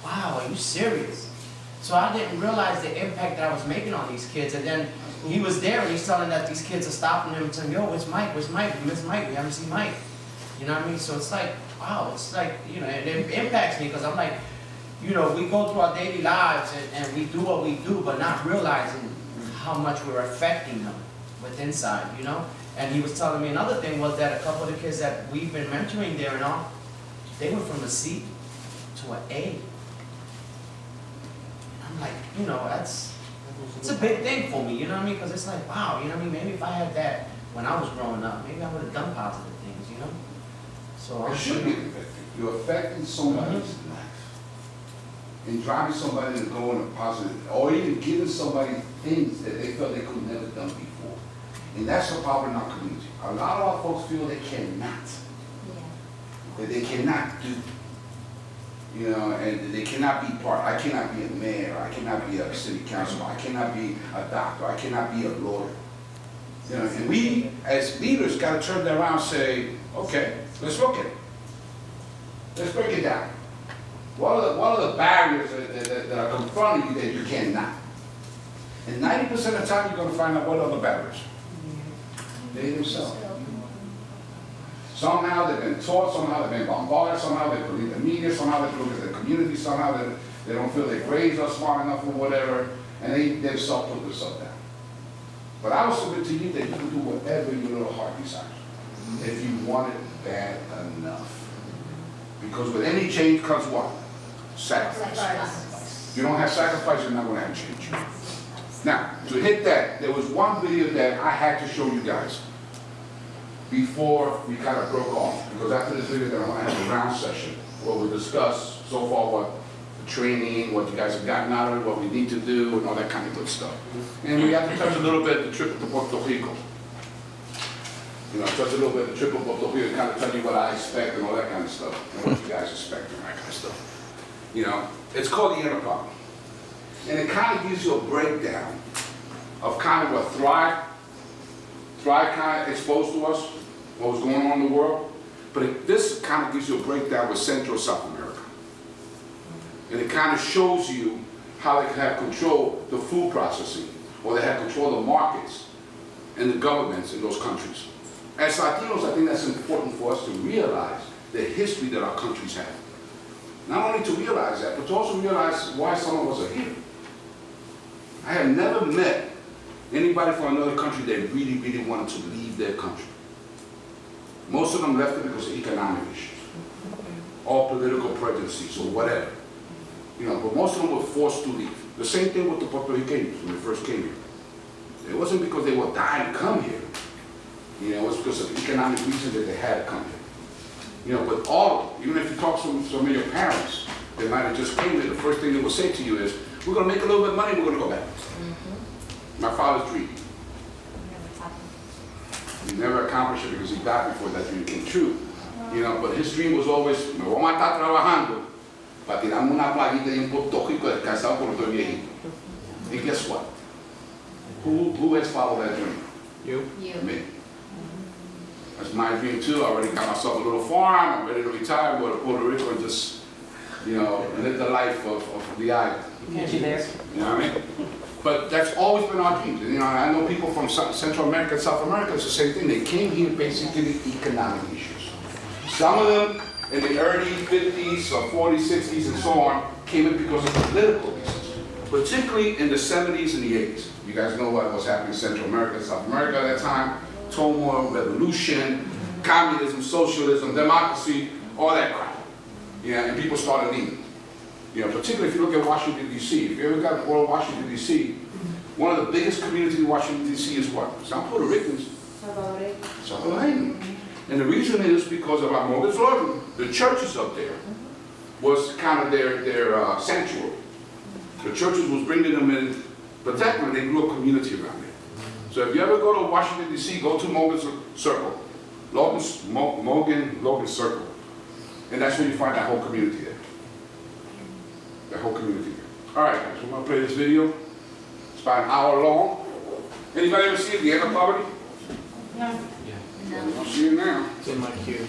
wow, are you serious? So I didn't realize the impact that I was making on these kids. And then he was there and he's telling that these kids are stopping him and saying, yo, where's Mike? Where's Mike? We miss Mike. We haven't seen Mike. You know what I mean? So it's like, wow, it's like, you know, it impacts me because I'm like, you know, we go through our daily lives and we do what we do, but not realizing how much we're affecting them with inside, you know? And he was telling me another thing was that a couple of the kids that we've been mentoring there and all, they went from a C to an A. And I'm like, you know, it's a big thing for me, you know what I mean? Because it's like, wow, you know what I mean? Maybe if I had that when I was growing up, maybe I would have done positive things, you know? So it should be affecting. You're affecting somebody's life. And driving somebody to go in a positive, or even giving somebody things that they felt they could never done before. And that's the problem in our community. A lot of our folks feel they cannot. That they cannot do. You know, and they cannot be part. I cannot be a mayor. I cannot be a city councilor. I cannot be a doctor. I cannot be a lawyer. You know, and we as leaders got to turn that around and say, okay, let's look at it. Let's break it down. What are the barriers that are confronting you that you cannot? And 90% of the time you're going to find out what are the barriers. They themselves. Somehow they've been taught, somehow they've been bombarded, somehow they believe the media, somehow they believe the community, somehow they don't feel their grades are smart enough or whatever, and they themselves put themselves down. But I will submit to you that you can do whatever your little heart desires, if you want it bad enough. Because with any change comes what? Sacrifice. If you don't have sacrifice, you're not going to have change. Now, to hit that, there was one video that I had to show you guys before we kind of broke off. Because after this video, then I'm going to have a round session where we discuss so far what the training, what you guys have gotten out of it, what we need to do, and all that kind of good stuff. And we have to touch a little bit the trip to Puerto Rico. You know, touch a little bit the trip to Puerto Rico, kind of tell you what I expect and all that kind of stuff, and what you guys expect and that kind of stuff. You know, it's called the inner problem. And it kind of gives you a breakdown of kind of what Thrive kind of exposed to us, what was going on in the world. But this kind of gives you a breakdown with Central and South America. And it kind of shows you how they can have control the food processing, or they have control of the markets and the governments in those countries. As Latinos, I think that's important for us to realize the history that our countries have. Not only to realize that, but to also realize why some of us are here. I have never met anybody from another country that really, really wanted to leave their country. Most of them left it because of economic issues, or political prejudices, or whatever. You know, but most of them were forced to leave. The same thing with the Puerto Ricans when they first came here. It wasn't because they were dying to come here. You know, it was because of economic reasons that they had to come here. You know, but all of them, even if you talk to some of your parents, they might have just came here, the first thing they will say to you is, we're going to make a little bit of money, we're going to go back. My father's dream. He never accomplished it because he died before that dream came true. You know, but his dream was always, me voy a matar trabajando para tirarme una playita y un Puerto Rico descansado por todo viejito. And guess what? Who has followed that dream? You. Me. That's my dream too. I already got myself a little farm. I'm ready to retire, go to Puerto Rico and just, you know, live the life of the island. You there? You know what I mean? But that's always been our dreams. And, you know, I know people from Central America and South America, it's the same thing. They came here basically economic issues. Some of them in the early 50s or 40s, 60s and so on came in because of political reasons. Particularly in the 70s and the 80s. You guys know what was happening in Central America and South America at that time. Turmoil, revolution, communism, socialism, democracy, all that crap. Yeah, and people started leaving. You know, particularly if you look at Washington, D.C. If you ever got to Washington, D.C., one of the biggest communities in Washington, D.C. is what? It's not Puerto Ricans. Salvadoran. And the reason is because of our mortgage law. The churches up there was kind of their sanctuary. The churches was bringing them in, protecting them, and they grew a community around there. So if you ever go to Washington, D.C., go to Logan Circle. Logan Circle. And that's where you find that whole community there. That whole community there. All right, guys, we're going to play this video. It's about an hour long. Anybody ever see it, The End of Poverty? No. I'll see it now. It's in my queue.